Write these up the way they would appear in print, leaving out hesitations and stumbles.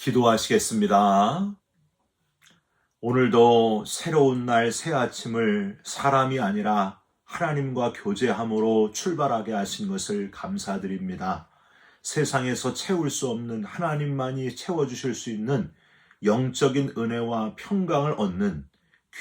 기도하시겠습니다. 오늘도 새로운 날 새 아침을 사람이 아니라 하나님과 교제함으로 출발하게 하신 것을 감사드립니다. 세상에서 채울 수 없는 하나님만이 채워주실 수 있는 영적인 은혜와 평강을 얻는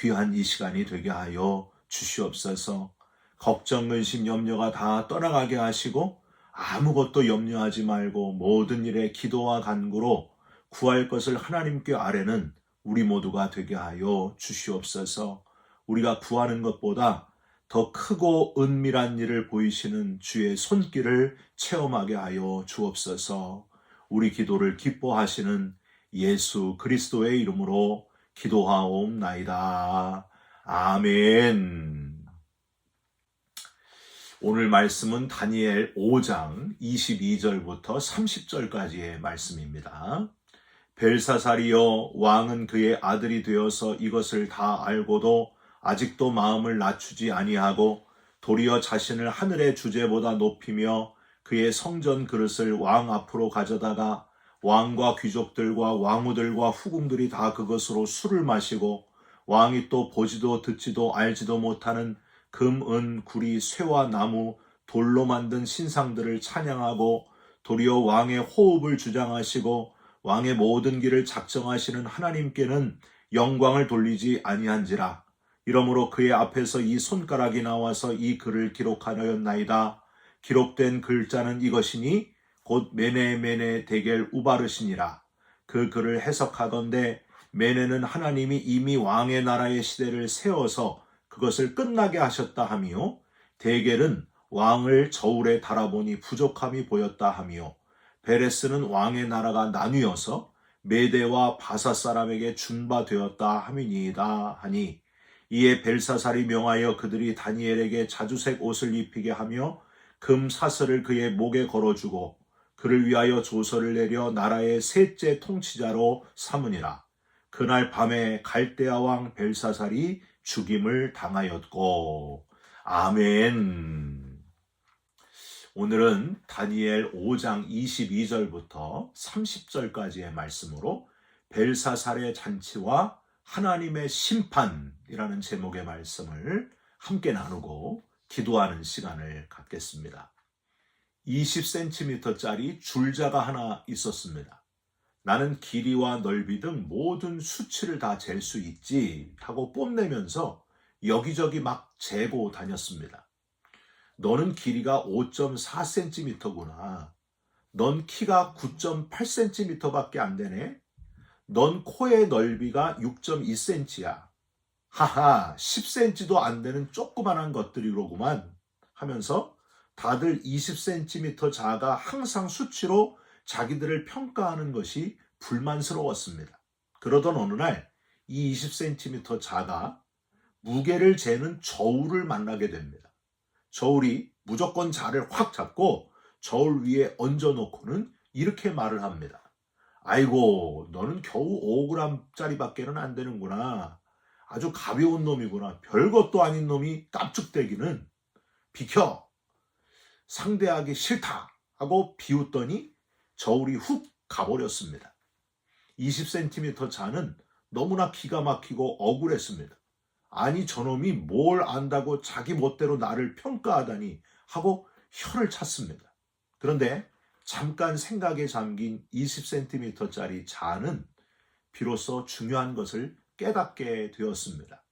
귀한 이 시간이 되게 하여 주시옵소서. 걱정, 근심, 염려가 다 떠나가게 하시고 아무것도 염려하지 말고 모든 일에 기도와 간구로 구할 것을 하나님께 아뢰는 우리 모두가 되게 하여 주시옵소서. 우리가 구하는 것보다 더 크고 은밀한 일을 보이시는 주의 손길을 체험하게 하여 주옵소서. 우리 기도를 기뻐하시는 예수 그리스도의 이름으로 기도하옵나이다. 아멘. 오늘 말씀은 다니엘 5장 22절부터 30절까지의 말씀입니다. 벨사살이여, 왕은 그의 아들이 되어서 이것을 다 알고도 아직도 마음을 낮추지 아니하고 도리어 자신을 하늘의 주제보다 높이며 그의 성전 그릇을 왕 앞으로 가져다가 왕과 귀족들과 왕후들과 후궁들이 다 그것으로 술을 마시고 왕이 또 보지도 듣지도 알지도 못하는 금, 은, 구리, 쇠와 나무, 돌로 만든 신상들을 찬양하고 도리어 왕의 호흡을 주장하시고 왕의 모든 길을 작정하시는 하나님께는 영광을 돌리지 아니한지라. 이러므로 그의 앞에서 이 손가락이 나와서 이 글을 기록하였나이다. 기록된 글자는 이것이니 곧 메네 데겔 우바르시니라. 그 글을 해석하건대 메네는 하나님이 이미 왕의 나라의 시대를 세워서 그것을 끝나게 하셨다 하며, 데겔은 왕을 저울에 달아보니 부족함이 보였다 하며, 베레스는 왕의 나라가 나뉘어서 메대와 바사 사람에게 준바되었다 함이니이다 하니, 이에 벨사살이 명하여 그들이 다니엘에게 자주색 옷을 입히게 하며 금 사슬을 그의 목에 걸어주고 그를 위하여 조서를 내려 나라의 셋째 통치자로 삼으니라. 그날 밤에 갈대아 왕 벨사살이 죽임을 당하였고. 아멘. 오늘은 다니엘 5장 22절부터 30절까지의 말씀으로 벨사살의 잔치와 하나님의 심판이라는 제목의 말씀을 함께 나누고 기도하는 시간을 갖겠습니다. 20cm짜리 줄자가 하나 있었습니다. 나는 길이와 넓이 등 모든 수치를 다 잴 수 있지 하고 뽐내면서 여기저기 막 재고 다녔습니다. 너는 길이가 5.4cm구나. 넌 키가 9.8cm밖에 안 되네. 넌 코의 넓이가 6.2cm야. 하하, 10cm도 안 되는 조그만한 것들이로구만 하면서 다들 20cm 자가 항상 수치로 자기들을 평가하는 것이 불만스러웠습니다. 그러던 어느 날 이 20cm 자가 무게를 재는 저울을 만나게 됩니다. 저울이 무조건 자를 확 잡고 저울 위에 얹어놓고는 이렇게 말을 합니다. 아이고, 너는 겨우 5g짜리밖에는 안 되는구나. 아주 가벼운 놈이구나. 별것도 아닌 놈이 깝죽대기는. 비켜. 상대하기 싫다 하고 비웃더니 저울이 훅 가버렸습니다. 20cm 자는 너무나 기가 막히고 억울했습니다. 아니, 저놈이 뭘 안다고 자기 멋대로 나를 평가하다니 하고 혀를 찼습니다. 그런데 잠깐 생각에 잠긴 20cm짜리 자는 비로소 중요한 것을 깨닫게 되었습니다.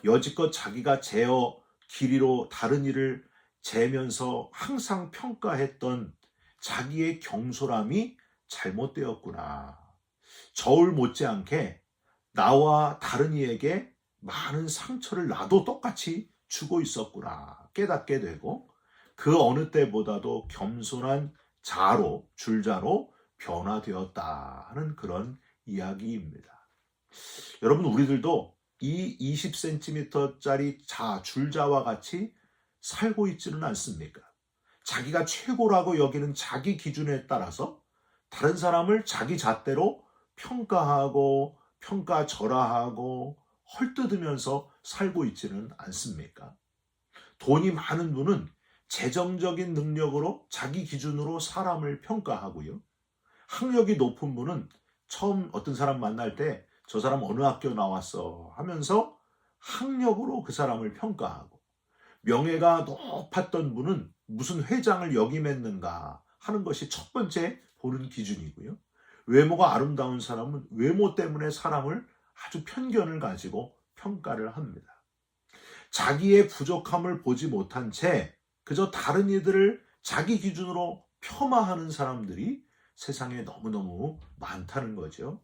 여지껏 자기가 재어 길이로 다른 일을 재면서 항상 평가했던 자기의 경솔함이 잘못되었구나. 저울 못지않게 나와 다른 이에게 많은 상처를 나도 똑같이 주고 있었구나 깨닫게 되고, 그 어느 때보다도 겸손한 자로, 줄자로 변화되었다 하는 그런 이야기입니다. 여러분, 우리들도 이 20cm짜리 자, 줄자와 같이 살고 있지는 않습니까? 자기가 최고라고 여기는 자기 기준에 따라서 다른 사람을 자기 잣대로 평가하고 평가절하하고 헐뜯으면서 살고 있지는 않습니까? 돈이 많은 분은 재정적인 능력으로 자기 기준으로 사람을 평가하고요. 학력이 높은 분은 처음 어떤 사람 만날 때 저 사람 어느 학교 나왔어 하면서 학력으로 그 사람을 평가하고, 명예가 높았던 분은 무슨 회장을 역임했는가 하는 것이 첫 번째 보는 기준이고요. 외모가 아름다운 사람은 외모 때문에 사람을 아주 편견을 가지고 평가를 합니다. 자기의 부족함을 보지 못한 채 그저 다른 이들을 자기 기준으로 폄하하는 사람들이 세상에 너무너무 많다는 거죠.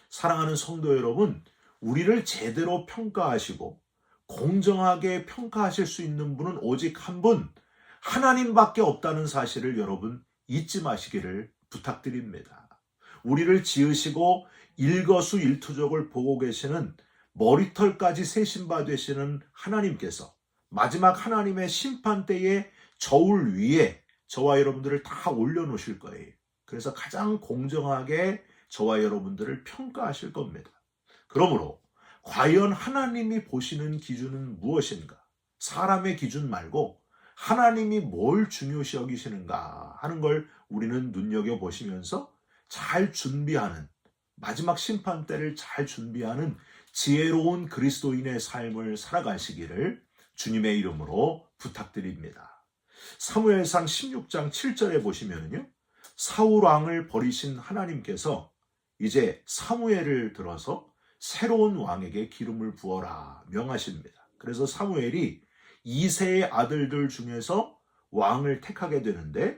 사랑하는 성도 여러분, 우리를 제대로 평가하시고 공정하게 평가하실 수 있는 분은 오직 한 분, 하나님밖에 없다는 사실을 여러분 잊지 마시기를 부탁드립니다. 우리를 지으시고 일거수일투족을 보고 계시는, 머리털까지 세신 바 되시는 하나님께서 마지막 하나님의 심판 때에 저울 위에 저와 여러분들을 다 올려놓으실 거예요. 그래서 가장 공정하게 저와 여러분들을 평가하실 겁니다. 그러므로 과연 하나님이 보시는 기준은 무엇인가? 사람의 기준 말고 하나님이 뭘 중요시 여기시는가 하는 걸 우리는 눈여겨보시면서 잘 준비하는, 마지막 심판 때를 잘 준비하는 지혜로운 그리스도인의 삶을 살아가시기를 주님의 이름으로 부탁드립니다. 사무엘상 16장 7절에 보시면요, 사울 왕을 버리신 하나님께서 이제 사무엘을 들어서 새로운 왕에게 기름을 부어라 명하십니다. 그래서 사무엘이 2세의 아들들 중에서 왕을 택하게 되는데,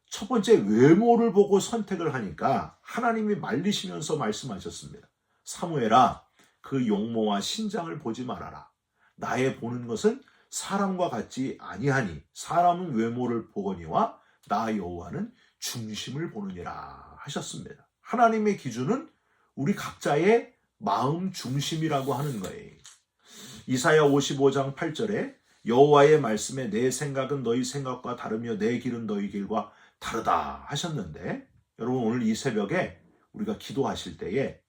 첫 번째 외모를 보고 선택을 하니까 하나님이 말리시면서 말씀하셨습니다. 사무엘아, 그 용모와 신장을 보지 말아라. 나의 보는 것은 사람과 같지 아니하니 사람은 외모를 보거니와 나 여호와는 중심을 보느니라 하셨습니다. 하나님의 기준은 우리 각자의 마음 중심이라고 하는 거예요. 이사야 55장 8절에 여호와의 말씀에 내 생각은 너희 생각과 다르며 내 길은 너희 길과 다르다 하셨는데, 여러분 오늘 이 새벽에 우리가 기도하실 때에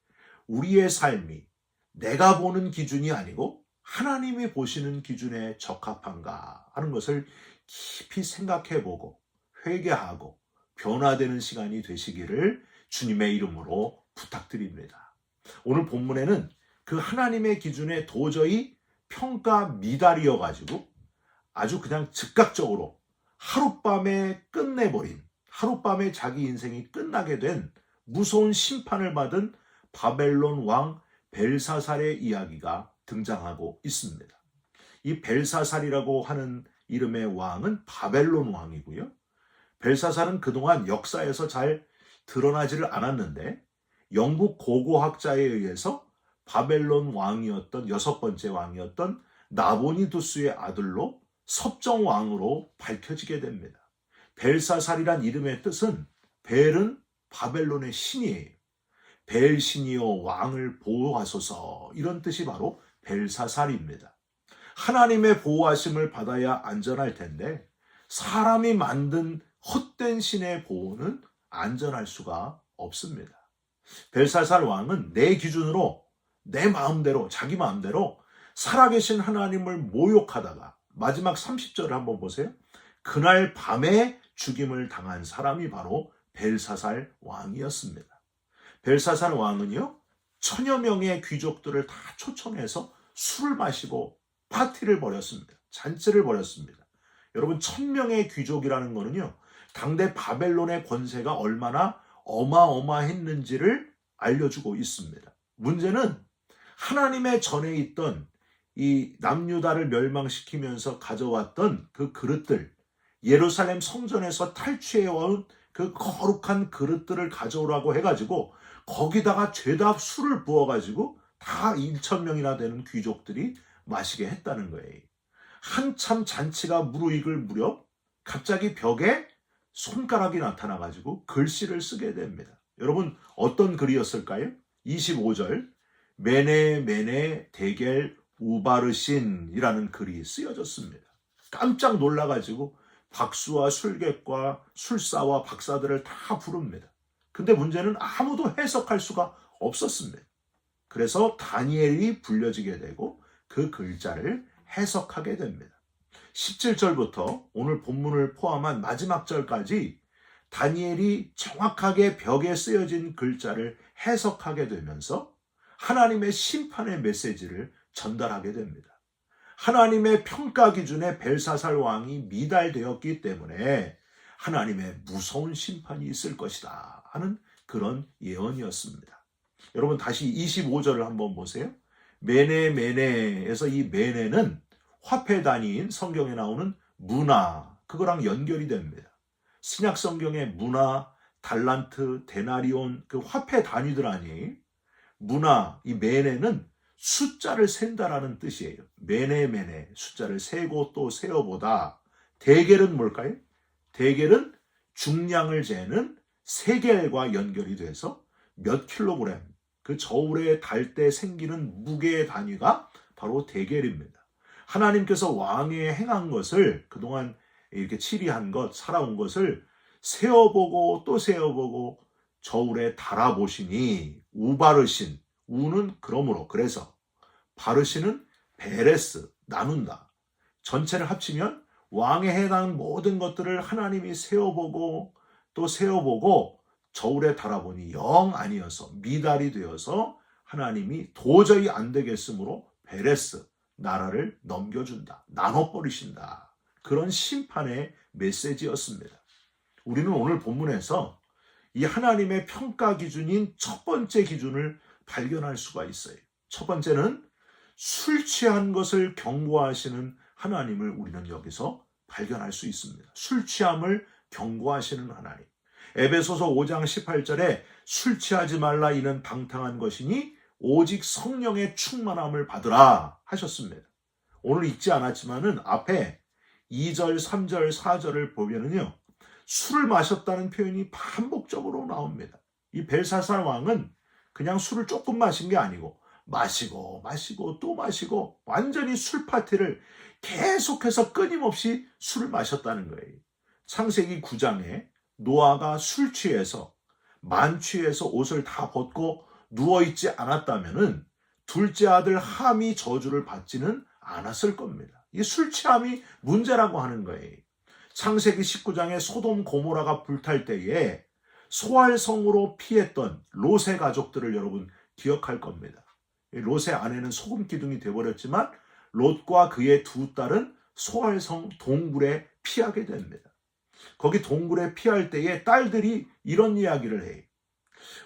우리의 삶이 내가 보는 기준이 아니고 하나님이 보시는 기준에 적합한가 하는 것을 깊이 생각해보고 회개하고 변화되는 시간이 되시기를 주님의 이름으로 부탁드립니다. 오늘 본문에는 그 하나님의 기준에 도저히 평가 미달이어가지고 아주 그냥 즉각적으로 하룻밤에 끝내버린, 하룻밤에 자기 인생이 끝나게 된 무서운 심판을 받은 바벨론 왕 벨사살의 이야기가 등장하고 있습니다. 이 벨사살이라고 하는 이름의 왕은 바벨론 왕이고요. 벨사살은 그동안 역사에서 잘 드러나지를 않았는데, 영국 고고학자에 의해서 바벨론 왕이었던 여섯 번째 왕이었던 나보니두스의 아들로 섭정왕으로 밝혀지게 됩니다. 벨사살이란 이름의 뜻은, 벨은 바벨론의 신이에요. 벨신이여 왕을 보호하소서, 이런 뜻이 바로 벨사살입니다. 하나님의 보호하심을 받아야 안전할 텐데 사람이 만든 헛된 신의 보호는 안전할 수가 없습니다. 벨사살 왕은 내 기준으로 내 마음대로, 자기 마음대로 살아계신 하나님을 모욕하다가 마지막 30절을 한번 보세요. 그날 밤에 죽임을 당한 사람이 바로 벨사살 왕이었습니다. 벨사살 왕은요, 1000여 명의 귀족들을 다 초청해서 술을 마시고 파티를 벌였습니다. 잔치를 벌였습니다. 여러분, 1000명의 귀족이라는 거는요, 당대 바벨론의 권세가 얼마나 어마어마했는지를 알려주고 있습니다. 문제는 하나님의 전에 있던 이 남유다를 멸망시키면서 가져왔던 그 그릇들, 예루살렘 성전에서 탈취해온 그 거룩한 그릇들을 가져오라고 해가지고 거기다가 죄다 술을 부어가지고 다 1000명이나 되는 귀족들이 마시게 했다는 거예요. 한참 잔치가 무르익을 무렵 갑자기 벽에 손가락이 나타나가지고 글씨를 쓰게 됩니다. 여러분, 어떤 글이었을까요? 25절, 메네 메네 데겔 우바르신이라는 글이 쓰여졌습니다. 깜짝 놀라가지고 박수와 술객과 술사와 박사들을 다 부릅니다. 근데 문제는 아무도 해석할 수가 없었습니다. 그래서 다니엘이 불려지게 되고 그 글자를 해석하게 됩니다. 17절부터 오늘 본문을 포함한 마지막 절까지 다니엘이 정확하게 벽에 쓰여진 글자를 해석하게 되면서 하나님의 심판의 메시지를 전달하게 됩니다. 하나님의 평가 기준에 벨사살 왕이 미달되었기 때문에 하나님의 무서운 심판이 있을 것이다 하는 그런 예언이었습니다. 여러분 다시 25절을 한번 보세요. 메네에서 이 메네는 화폐 단위인 성경에 나오는 문화, 그거랑 연결이 됩니다. 신약 성경의 문화, 달란트, 데나리온, 그 화폐 단위들 아니, 문화, 이 메네는 숫자를 센다라는 뜻이에요. 메네, 숫자를 세고 또 세어보다. 대겔은 뭘까요? 대겔은 중량을 재는 세겔과 연결이 돼서 몇 킬로그램, 그 저울에 달 때 생기는 무게의 단위가 바로 대겔입니다. 하나님께서 왕에 행한 것을, 그동안 이렇게 치리한 것, 살아온 것을 세어보고 또 세어보고 저울에 달아보시니 우바르신, 우는 그러므로, 그래서 바르시는 베레스, 나눈다. 전체를 합치면 왕에 해당 모든 것들을 하나님이 세어보고 또 세어보고 저울에 달아보니 영 아니어서 미달이 되어서 하나님이 도저히 안 되겠으므로 베레스, 나라를 넘겨준다. 나눠버리신다. 그런 심판의 메시지였습니다. 우리는 오늘 본문에서 이 하나님의 평가 기준인 첫 번째 기준을 발견할 수가 있어요. 첫 번째는 술 취한 것을 경고하시는 하나님을 우리는 여기서 발견할 수 있습니다. 술 취함을 경고하시는 하나님. 에베소서 5장 18절에 술 취하지 말라 이는 방탕한 것이니 오직 성령의 충만함을 받으라 하셨습니다. 오늘 읽지 않았지만은 앞에 2절, 3절, 4절을 보면은요, 술을 마셨다는 표현이 반복적으로 나옵니다. 이 벨사살 왕은 그냥 술을 조금 마신 게 아니고 마시고 또 마시고 완전히 술 파티를 계속해서 끊임없이 술을 마셨다는 거예요. 창세기 9장에 노아가 술 취해서 만취해서 옷을 다 벗고 누워있지 않았다면은 둘째 아들 함이 저주를 받지는 않았을 겁니다. 이 술 취함이 문제라고 하는 거예요. 창세기 19장에 소돔 고모라가 불탈 때에 소알성으로 피했던 롯의 가족들을 여러분 기억할 겁니다. 롯의 아내는 소금 기둥이 되어버렸지만 롯과 그의 두 딸은 소알성 동굴에 피하게 됩니다. 거기 동굴에 피할 때에 딸들이 이런 이야기를 해요.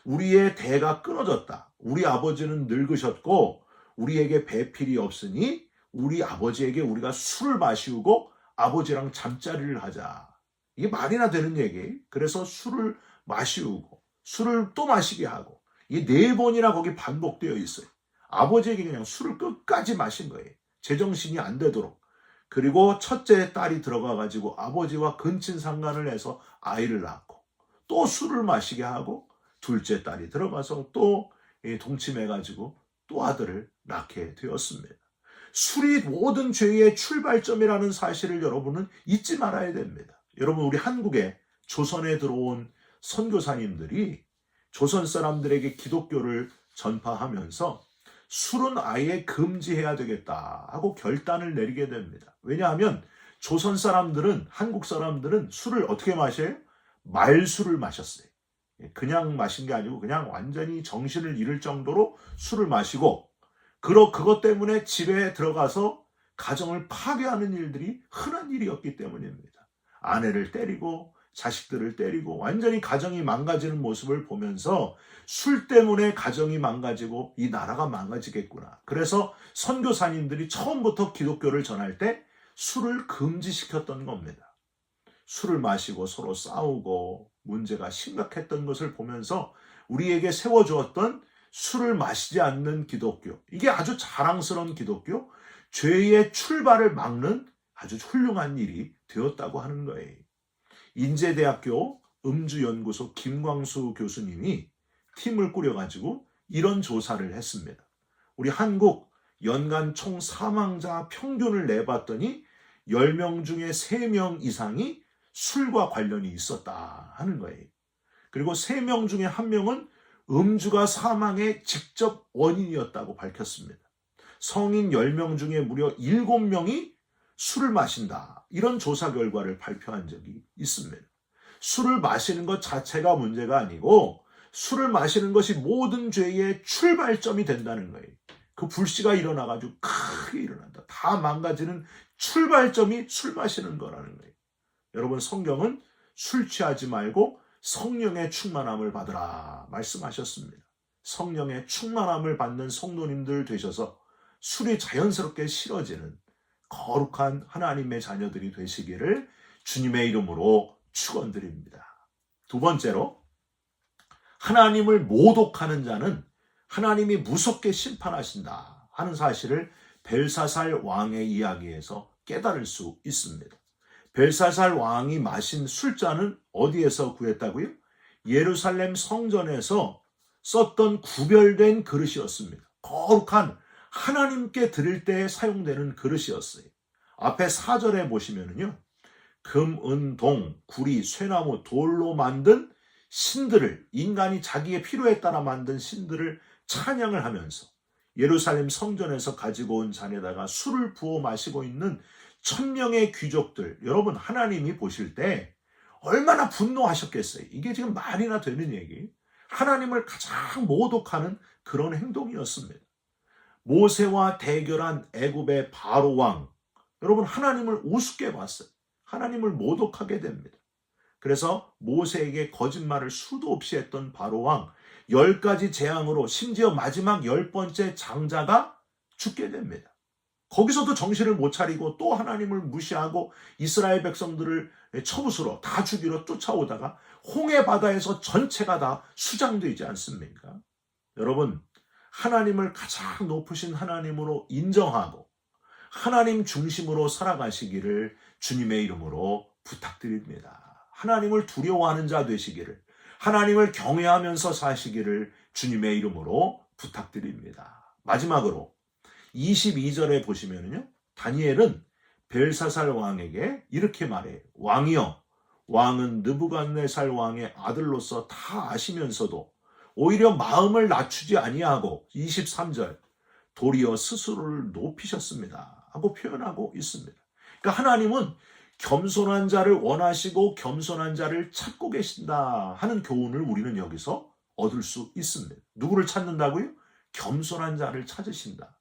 우리의 대가 끊어졌다. 우리 아버지는 늙으셨고 우리에게 배필이 없으니 우리 아버지에게 우리가 술을 마시우고 아버지랑 잠자리를 하자. 이게 말이나 되는 얘기예요. 그래서 술을 마시우고 술을 또 마시게 하고 이게 4번이나 거기 반복되어 있어요. 아버지에게 그냥 술을 끝까지 마신 거예요. 제정신이 안 되도록. 그리고 첫째 딸이 들어가가지고 아버지와 근친상간을 해서 아이를 낳고 또 술을 마시게 하고 둘째 딸이 들어가서 또 동침해가지고 또 아들을 낳게 되었습니다. 술이 모든 죄의 출발점이라는 사실을 여러분은 잊지 말아야 됩니다. 여러분 우리 한국에 조선에 들어온 선교사님들이 조선 사람들에게 기독교를 전파하면서 술은 아예 금지해야 되겠다 하고 결단을 내리게 됩니다. 왜냐하면 조선 사람들은, 한국 사람들은 술을 어떻게 마셔요? 말술을 마셨어요. 그냥 마신 게 아니고 그냥 완전히 정신을 잃을 정도로 술을 마시고 그것 때문에 집에 들어가서 가정을 파괴하는 일들이 흔한 일이었기 때문입니다. 아내를 때리고 자식들을 때리고 완전히 가정이 망가지는 모습을 보면서 술 때문에 가정이 망가지고 이 나라가 망가지겠구나. 그래서 선교사님들이 처음부터 기독교를 전할 때 술을 금지시켰던 겁니다. 술을 마시고 서로 싸우고 문제가 심각했던 것을 보면서 우리에게 세워주었던 술을 마시지 않는 기독교, 이게 아주 자랑스러운 기독교, 죄의 출발을 막는 아주 훌륭한 일이 되었다고 하는 거예요. 인제대학교 음주연구소 김광수 교수님이 팀을 꾸려가지고 이런 조사를 했습니다. 우리 한국 연간 총 사망자 평균을 내봤더니 10명 중에 3명 이상이 술과 관련이 있었다 하는 거예요. 그리고 3명 중에 1명은 음주가 사망의 직접 원인이었다고 밝혔습니다. 성인 10명 중에 무려 7명이 술을 마신다. 이런 조사 결과를 발표한 적이 있습니다. 술을 마시는 것 자체가 문제가 아니고 술을 마시는 것이 모든 죄의 출발점이 된다는 거예요. 그 불씨가 일어나가지고 크게 일어난다. 다 망가지는 출발점이 술 마시는 거라는 거예요. 여러분, 성경은 술 취하지 말고 성령의 충만함을 받으라 말씀하셨습니다. 성령의 충만함을 받는 성도님들 되셔서 술이 자연스럽게 싫어지는 거룩한 하나님의 자녀들이 되시기를 주님의 이름으로 축원드립니다. 두 번째로, 하나님을 모독하는 자는 하나님이 무섭게 심판하신다 하는 사실을 벨사살 왕의 이야기에서 깨달을 수 있습니다. 벨사살 왕이 마신 술잔은 어디에서 구했다고요? 예루살렘 성전에서 썼던 구별된 그릇이었습니다. 거룩한 하나님께 드릴 때 사용되는 그릇이었어요. 앞에 4절에 보시면은요, 금, 은, 동, 구리, 쇠나무, 돌로 만든 신들을, 인간이 자기의 필요에 따라 만든 신들을 찬양을 하면서 예루살렘 성전에서 가지고 온 잔에다가 술을 부어 마시고 있는 1000명의 귀족들, 여러분, 하나님이 보실 때 얼마나 분노하셨겠어요. 이게 지금 말이나 되는 얘기. 하나님을 가장 모독하는 그런 행동이었습니다. 모세와 대결한 애굽의 바로 왕, 여러분, 하나님을 우습게 봤어요. 하나님을 모독하게 됩니다. 그래서 모세에게 거짓말을 수도 없이 했던 바로 왕, 10가지 재앙으로 심지어 마지막 10번째 장자가 죽게 됩니다. 거기서도 정신을 못 차리고 또 하나님을 무시하고 이스라엘 백성들을 쳐부수러 다 죽이러 쫓아오다가 홍해 바다에서 전체가 다 수장되지 않습니까? 여러분, 하나님을 가장 높으신 하나님으로 인정하고 하나님 중심으로 살아가시기를 주님의 이름으로 부탁드립니다. 하나님을 두려워하는 자 되시기를, 하나님을 경외하면서 사시기를 주님의 이름으로 부탁드립니다. 마지막으로 22절에 보시면요, 다니엘은 벨사살 왕에게 이렇게 말해요. 왕이여, 왕은 느부갓네살 왕의 아들로서 다 아시면서도 오히려 마음을 낮추지 아니하고 23절, 도리어 스스로를 높이셨습니다 하고 표현하고 있습니다. 그러니까 하나님은 겸손한 자를 원하시고 겸손한 자를 찾고 계신다 하는 교훈을 우리는 여기서 얻을 수 있습니다. 누구를 찾는다고요? 겸손한 자를 찾으신다.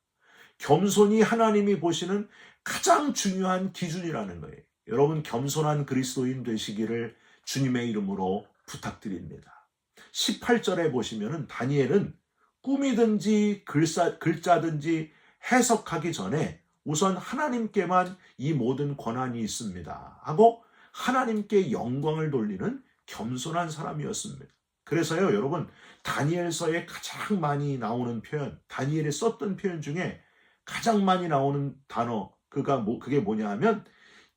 겸손이 하나님이 보시는 가장 중요한 기준이라는 거예요. 여러분, 겸손한 그리스도인 되시기를 주님의 이름으로 부탁드립니다. 18절에 보시면은 다니엘은 꿈이든지 글자든지 해석하기 전에 우선 하나님께만 이 모든 권한이 있습니다 하고 하나님께 영광을 돌리는 겸손한 사람이었습니다. 그래서요, 여러분, 다니엘서에 가장 많이 나오는 표현, 다니엘이 썼던 표현 중에 가장 많이 나오는 단어, 그게 뭐냐 하면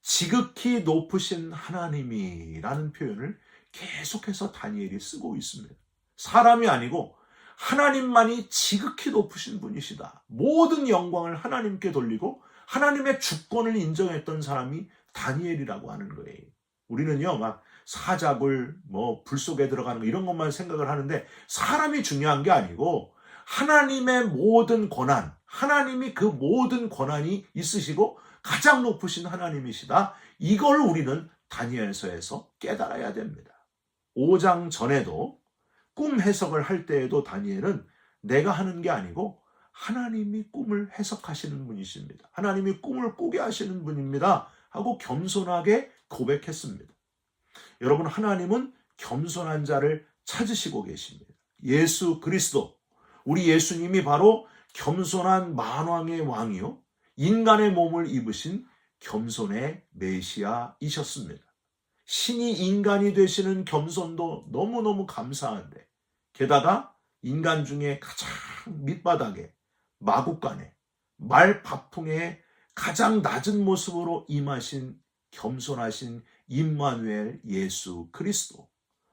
지극히 높으신 하나님이라는 표현을 계속해서 다니엘이 쓰고 있습니다. 사람이 아니고 하나님만이 지극히 높으신 분이시다. 모든 영광을 하나님께 돌리고 하나님의 주권을 인정했던 사람이 다니엘이라고 하는 거예요. 우리는요, 막 사자굴, 불 속에 들어가는 거 이런 것만 생각을 하는데 사람이 중요한 게 아니고 하나님의 모든 권한, 하나님이 그 모든 권한이 있으시고 가장 높으신 하나님이시다. 이걸 우리는 다니엘서에서 깨달아야 됩니다. 5장 전에도 꿈 해석을 할 때에도 다니엘은 내가 하는 게 아니고 하나님이 꿈을 해석하시는 분이십니다. 하나님이 꿈을 꾸게 하시는 분입니다 하고 겸손하게 고백했습니다. 여러분, 하나님은 겸손한 자를 찾으시고 계십니다. 예수 그리스도, 우리 예수님이 바로 겸손한 만왕의 왕이요, 인간의 몸을 입으신 겸손의 메시아이셨습니다. 신이 인간이 되시는 겸손도 너무너무 감사한데, 게다가 인간 중에 가장 밑바닥에 마구간에 말바풍에 가장 낮은 모습으로 임하신 겸손하신 임마누엘 예수 그리스도,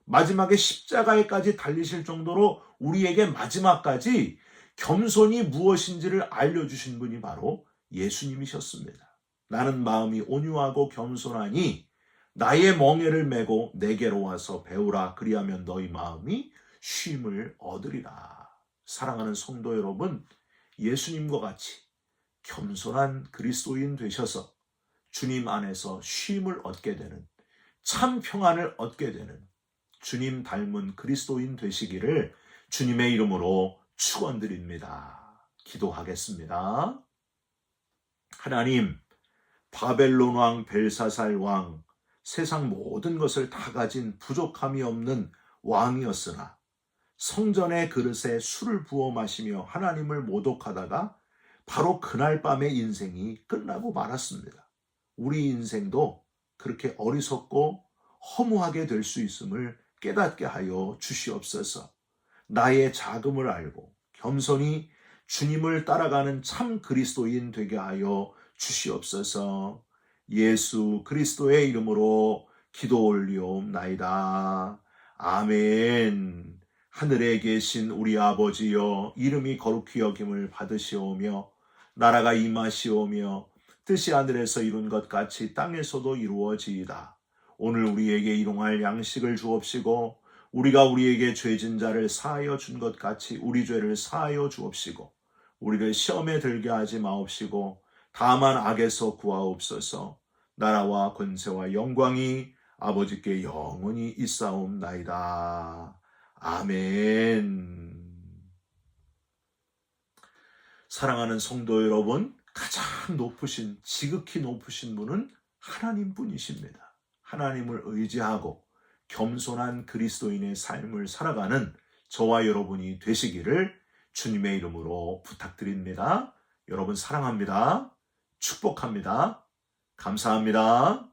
마지막에 십자가에까지 달리실 정도로 우리에게 마지막까지 겸손이 무엇인지를 알려주신 분이 바로 예수님이셨습니다. 나는 마음이 온유하고 겸손하니 나의 멍에를 메고 내게로 와서 배우라. 그리하면 너희 마음이 쉼을 얻으리라. 사랑하는 성도 여러분, 예수님과 같이 겸손한 그리스도인 되셔서 주님 안에서 쉼을 얻게 되는 참 평안을 얻게 되는 주님 닮은 그리스도인 되시기를 주님의 이름으로 축원드립니다. 기도하겠습니다. 하나님, 바벨론 왕 벨사살 왕, 세상 모든 것을 다 가진 부족함이 없는 왕이었으나 성전의 그릇에 술을 부어 마시며 하나님을 모독하다가 바로 그날 밤에 인생이 끝나고 말았습니다. 우리 인생도 그렇게 어리석고 허무하게 될 수 있음을 깨닫게 하여 주시옵소서. 나의 자금을 알고 겸손히 주님을 따라가는 참 그리스도인 되게 하여 주시옵소서. 예수 그리스도의 이름으로 기도 올리옵나이다. 아멘. 하늘에 계신 우리 아버지여, 이름이 거룩히 여김을 받으시오며 나라가 임하시오며 뜻이 하늘에서 이룬 것 같이 땅에서도 이루어지이다. 오늘 우리에게 일용할 양식을 주옵시고 우리가 우리에게 죄진 자를 사하여 준 것 같이 우리 죄를 사하여 주옵시고 우리를 시험에 들게 하지 마옵시고 다만 악에서 구하옵소서. 나라와 권세와 영광이 아버지께 영원히 있사옵나이다. 아멘. 사랑하는 성도 여러분, 가장 높으신, 지극히 높으신 분은 하나님 분이십니다. 하나님을 의지하고 겸손한 그리스도인의 삶을 살아가는 저와 여러분이 되시기를 주님의 이름으로 부탁드립니다. 여러분 사랑합니다. 축복합니다. 감사합니다.